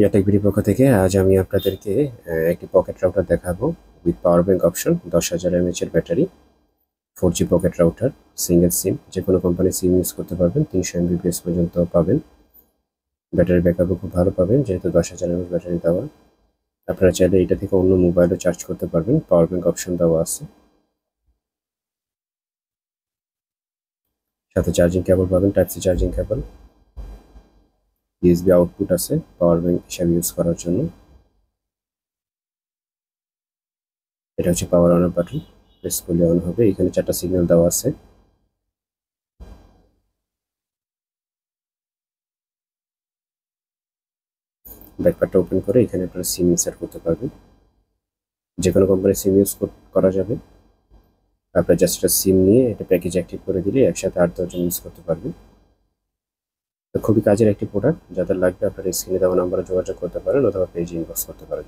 এয়ারটেক BD পক্ষ থেকে আজ আমি আপনাদেরকে একটি পকেট রাউটার দেখাবো with power bank option 10,000 mAh এর battery 4G pocket router single SIM যে কোনো কোম্পানির সিম ইউজ করতে পারবেন 300 Mbps পর্যন্ত পাবেন। ব্যাটারি ব্যাকআপও খুব ভালো পাবেন যেহেতু 10,000 mAh ব্যাটারি দেওয়া। আপনারা চাইলে এটা থেকে অন্য মোবাইলও চার্জ করতে পারবেন, পাওয়ার ব্যাংক অপশন দেওয়া আছে। সাথে চার্জিং কেবল পাবেন, type C charging cable, USB output আছে পাওয়ার ব্যাংক হিসাবে ইউজ করার জন্য। এটা হচ্ছে পাওয়ার অন বাটন, প্রেস করলে অন হবে। এখানে 4টা সিগন্যাল দেওয়া আছে। ব্যাকপ্যাকটা ওপেন করে এখানে আপনারা সিম ইনসার্ট করতে পারবেন, যে কোনো কোম্পানির সিম ইউজ করা যাবে। আপনার জাস্ট একটা সিম নিয়ে এটা প্যাকেজ অ্যাক্টিভ করে দিলে একসাথে 8-10 জন ইউজ করতে পারবেন। তো খুবই কাজের একটি প্রোডাক্ট, যাদের লাগবে আপনারা স্ক্রিনে দেওয়া নাম্বারে যোগাযোগ করতে পারেন অথবা পেজে ইনবক্স করতে পারেন।